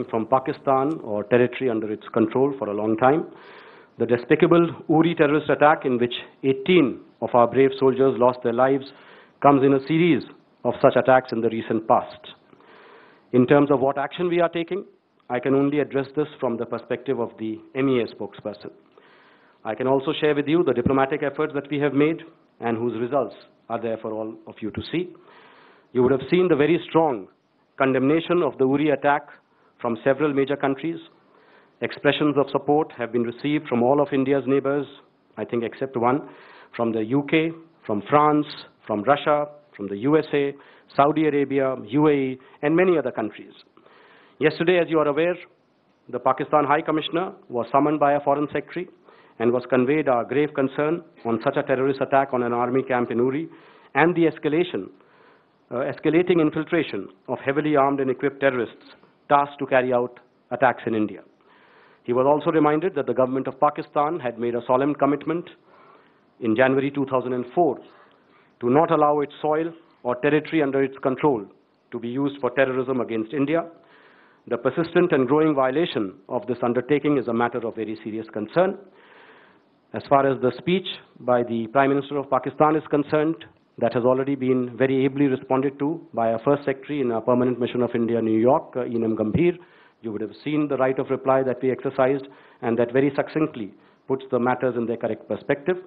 from Pakistan or territory under its control for a long time. The despicable Uri terrorist attack, in which 18 of our brave soldiers lost their lives, comes in a series of such attacks in the recent past. In terms of what action we are taking, I can only address this from the perspective of the MEA spokesperson. I can also share with you the diplomatic efforts that we have made and whose results are there for all of you to see. You would have seen the very strong condemnation of the Uri attack from several major countries. Expressions of support have been received from all of India's neighbors, I think except one, from the UK, from France, from Russia, from the USA, Saudi Arabia, UAE, and many other countries. Yesterday, as you are aware, the Pakistan High Commissioner was summoned by a Foreign Secretary and was conveyed our grave concern on such a terrorist attack on an army camp in Uri and the escalating infiltration of heavily armed and equipped terrorists tasked to carry out attacks in India. He was also reminded that the government of Pakistan had made a solemn commitment in January 2004 to not allow its soil or territory under its control to be used for terrorism against India. The persistent and growing violation of this undertaking is a matter of very serious concern. As far as the speech by the Prime Minister of Pakistan is concerned, that has already been very ably responded to by our First Secretary in our Permanent Mission of India, New York, Enam Gambhir. You would have seen the right of reply that we exercised, and that very succinctly puts the matters in their correct perspective.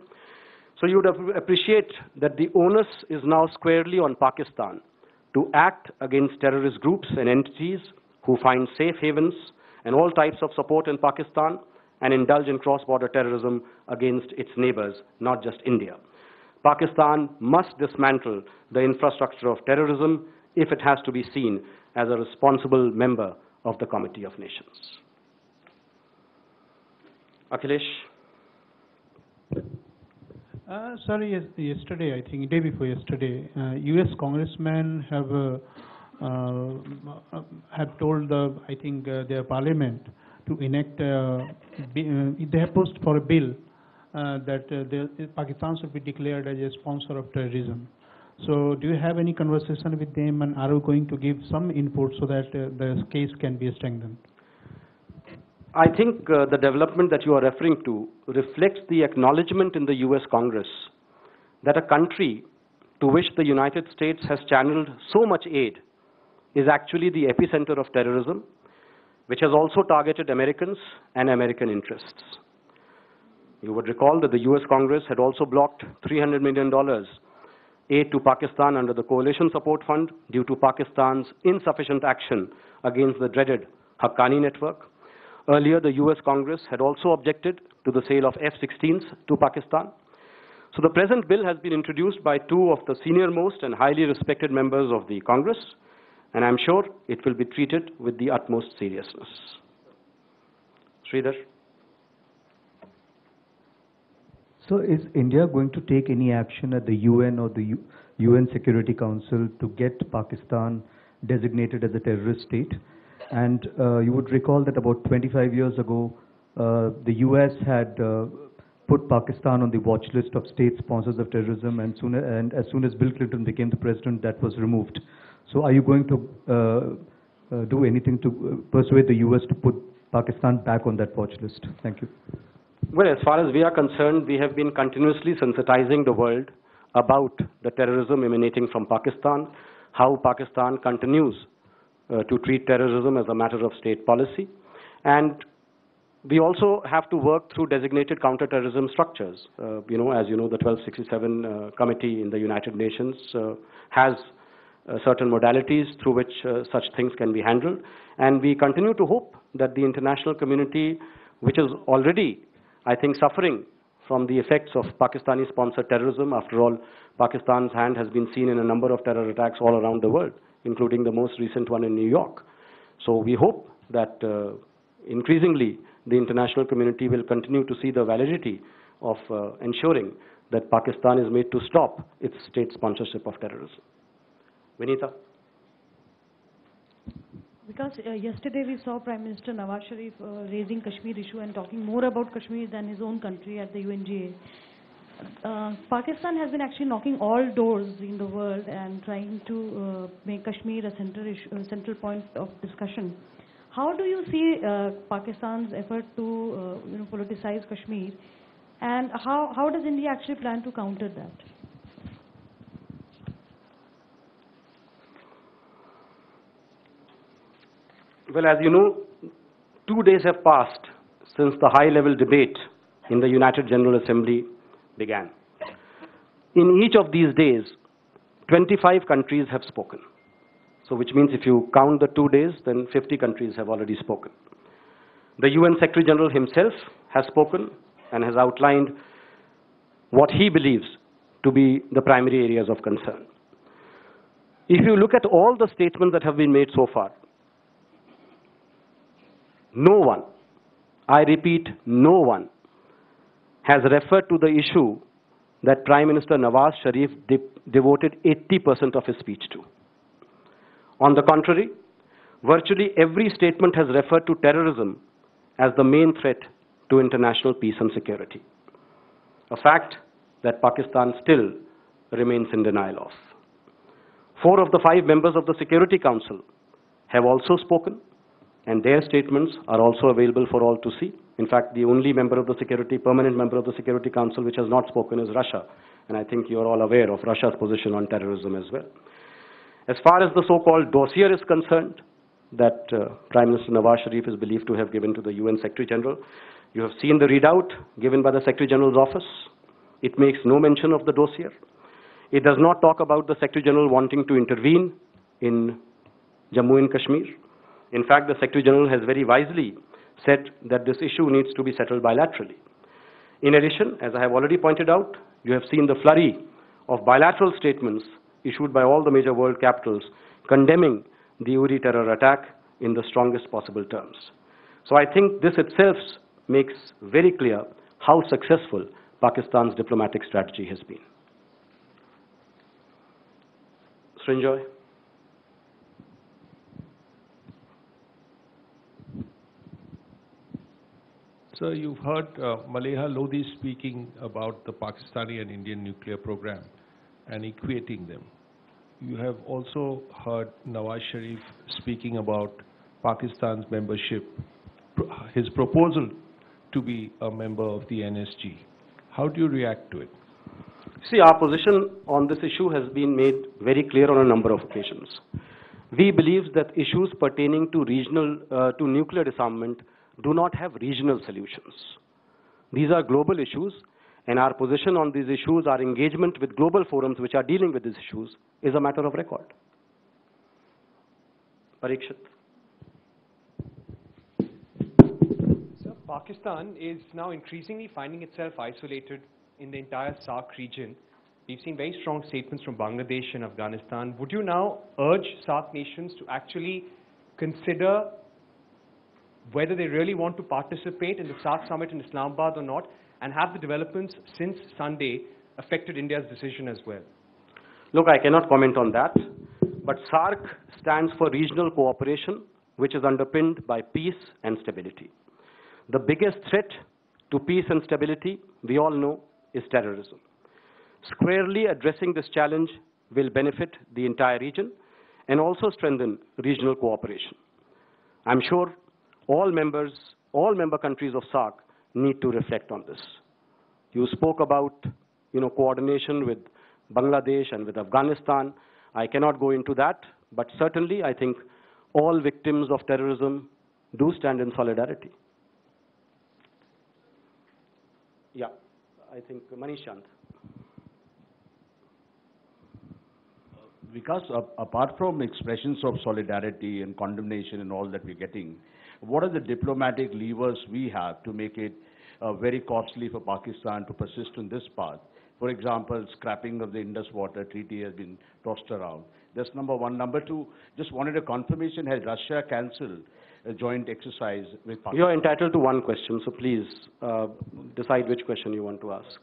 So you would appreciate that the onus is now squarely on Pakistan to act against terrorist groups and entities who find safe havens and all types of support in Pakistan and indulge in cross-border terrorism against its neighbors, not just India. Pakistan must dismantle the infrastructure of terrorism if it has to be seen as a responsible member of the Committee of Nations. Akhilesh? Sorry, yesterday, I think, day before yesterday, U.S. congressmen have told, I think, their parliament to enact, they have pushed for a bill that Pakistan should be declared as a sponsor of terrorism. So do you have any conversation with them, and are you going to give some input so that the case can be strengthened? I think the development that you are referring to reflects the acknowledgement in the US Congress that a country to which the United States has channeled so much aid is actually the epicenter of terrorism, which has also targeted Americans and American interests. You would recall that the US Congress had also blocked $300 million aid to Pakistan under the Coalition Support Fund due to Pakistan's insufficient action against the dreaded Haqqani network. Earlier, the US Congress had also objected to the sale of F-16s to Pakistan. So the present bill has been introduced by two of the senior-most and highly respected members of the Congress, and I'm sure it will be treated with the utmost seriousness. Sridhar? So is India going to take any action at the UN or the UN Security Council to get Pakistan designated as a terrorist state? And you would recall that about 25 years ago, the US had put Pakistan on the watch list of state sponsors of terrorism, and as soon as Bill Clinton became the president, that was removed. So are you going to do anything to persuade the US to put Pakistan back on that watch list? Thank you. Well, as far as we are concerned, we have been continuously sensitizing the world about the terrorism emanating from Pakistan, how Pakistan continues to treat terrorism as a matter of state policy. And we also have to work through designated counterterrorism structures. As you know, the 1267 Committee in the United Nations has certain modalities through which such things can be handled. And we continue to hope that the international community, which is already, I think, suffering from the effects of Pakistani-sponsored terrorism. After all, Pakistan's hand has been seen in a number of terror attacks all around the world, including the most recent one in New York. So we hope that increasingly the international community will continue to see the validity of ensuring that Pakistan is made to stop its state sponsorship of terrorism. Vinita? Because yesterday we saw Prime Minister Nawaz Sharif raising Kashmir issue and talking more about Kashmir than his own country at the UNGA. Pakistan has been actually knocking all doors in the world and trying to make Kashmir a central point of discussion. How do you see Pakistan's effort to politicize Kashmir, and how does India actually plan to counter that? Well, as you know, 2 days have passed since the high-level debate in the United General Assembly began. In each of these days, 25 countries have spoken. So which means if you count the 2 days, then 50 countries have already spoken. The UN Secretary General himself has spoken and has outlined what he believes to be the primary areas of concern. If you look at all the statements that have been made so far, no one, I repeat, no one, has referred to the issue that Prime Minister Nawaz Sharif devoted 80% of his speech to. On the contrary, virtually every statement has referred to terrorism as the main threat to international peace and security, a fact that Pakistan still remains in denial of. 4 of the 5 members of the Security Council have also spoken, and their statements are also available for all to see. In fact, the only member of the permanent member of the Security Council which has not spoken is Russia, and I think you are all aware of Russia's position on terrorism as well. As far as the so-called dossier is concerned, that Prime Minister Nawaz Sharif is believed to have given to the UN Secretary General, you have seen the readout given by the Secretary General's office. It makes no mention of the dossier. It does not talk about the Secretary General wanting to intervene in Jammu and Kashmir. In fact, the Secretary General has very wisely said that this issue needs to be settled bilaterally. In addition, as I have already pointed out, you have seen the flurry of bilateral statements issued by all the major world capitals condemning the Uri terror attack in the strongest possible terms. So I think this itself makes very clear how successful Pakistan's diplomatic strategy has been. Srinjoy. So you've heard Maleha Lodhi speaking about the Pakistani and Indian nuclear program and equating them. You have also heard Nawaz Sharif speaking about Pakistan's membership, his proposal to be a member of the NSG. How do you react to it? See, our position on this issue has been made very clear on a number of occasions. We believe that issues pertaining to to nuclear disarmament do not have regional solutions. These are global issues, and our position on these issues, our engagement with global forums which are dealing with these issues, is a matter of record. Parikshit. So Pakistan is now increasingly finding itself isolated in the entire SAARC region. We've seen very strong statements from Bangladesh and Afghanistan. Would you now urge SAARC nations to actually consider whether they really want to participate in the SAARC summit in Islamabad or not, and have the developments since Sunday affected India's decision as well? Look, I cannot comment on that, but SAARC stands for regional cooperation, which is underpinned by peace and stability. The biggest threat to peace and stability, we all know, is terrorism. Squarely addressing this challenge will benefit the entire region and also strengthen regional cooperation. I'm sure all member countries of SAARC need to reflect on this. You spoke about, coordination with Bangladesh and with Afghanistan. I cannot go into that, but certainly I think all victims of terrorism do stand in solidarity. Yeah, I think Manish Chand. Because apart from expressions of solidarity and condemnation and all that we're getting, what are the diplomatic levers we have to make it very costly for Pakistan to persist on this path? For example, scrapping of the Indus Water Treaty has been tossed around. That's number one. Number two, just wanted a confirmation, has Russia cancelled a joint exercise with Pakistan? You're entitled to one question, so please decide which question you want to ask.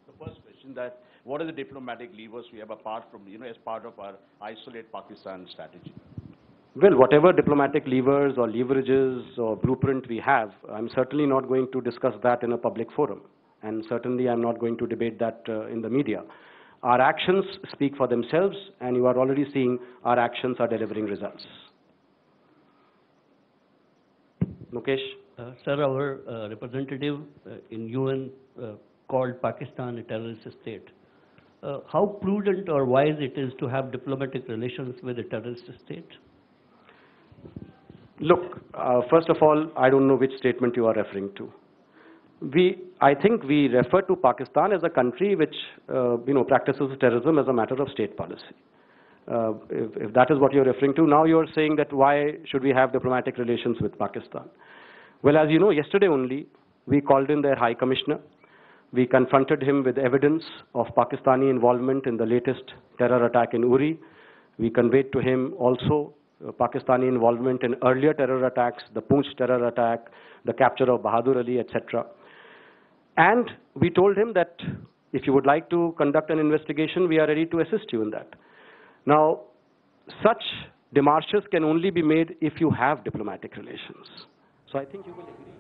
The first question, that what are the diplomatic levers we have apart from, as part of our isolate Pakistan strategy? Well, whatever diplomatic levers or leverages or blueprint we have, I'm certainly not going to discuss that in a public forum. And certainly I'm not going to debate that in the media. Our actions speak for themselves, and you are already seeing our actions are delivering results. Mukesh? Sir, our representative in UN called Pakistan a terrorist state. How prudent or wise it is to have diplomatic relations with a terrorist state? Look, first of all, I don't know which statement you are referring to. I think we refer to Pakistan as a country which, practices terrorism as a matter of state policy. If that is what you're referring to, now you're saying that why should we have diplomatic relations with Pakistan? Well, as you know, yesterday only, we called in their High Commissioner. We confronted him with evidence of Pakistani involvement in the latest terror attack in Uri. We conveyed to him also Pakistani involvement in earlier terror attacks, the Poonch terror attack, the capture of Bahadur Ali, etc. And we told him that if you would like to conduct an investigation, we are ready to assist you in that. Now, such démarches can only be made if you have diplomatic relations. So I think you will agree.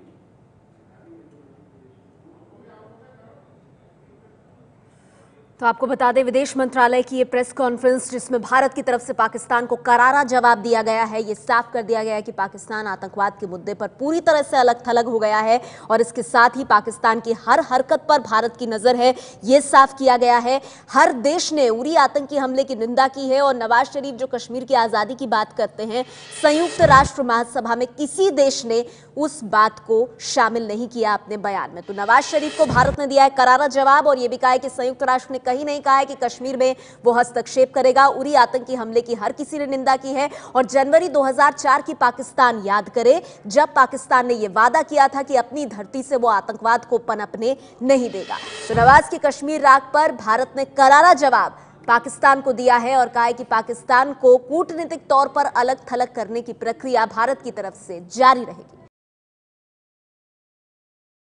तो आपको बता दें, विदेश मंत्रालय की ये press conference जिसमें भारत की तरफ से पाकिस्तान को करारा जवाब दिया गया है, ये साफ कर दिया गया है कि पाकिस्तान आतंकवाद के मुद्दे पर पूरी तरह से अलग थलग हो गया है और इसके साथ ही पाकिस्तान की हर हरकत पर भारत की नजर है, ये साफ किया गया है। हर देश ने उरी आतंकी हमले की निंदा की है और नवाज शरीफ जो कश्मीर की आज़ादी की बात करते हैं, संयुक्त राष्ट्र महासभा में किसी देश ने उस बात को शामिल नहीं किया अपने बयान में। तो नवाज शरीफ को भारत ने दिया है करारा जवाब और यह भी कहा है कि संयुक्त राष्ट्र ने कहीं नहीं कहा है कि कश्मीर में वो हस्तक्षेप करेगा। उरी आतंकी हमले की हर किसी ने निंदा की है और जनवरी 2004 की पाकिस्तान याद करे, जब पाकिस्तान ने यह वादा किया था कि अपनी धरती से वो आतंकवाद को पनपने नहीं देगा। तो नवाज की कश्मीर राग पर भारत ने करारा जवाब पाकिस्तान को दिया है और कहा है कि पाकिस्तान को कूटनीतिक तौर पर अलग थलग करने की प्रक्रिया भारत की तरफ से जारी रहेगी।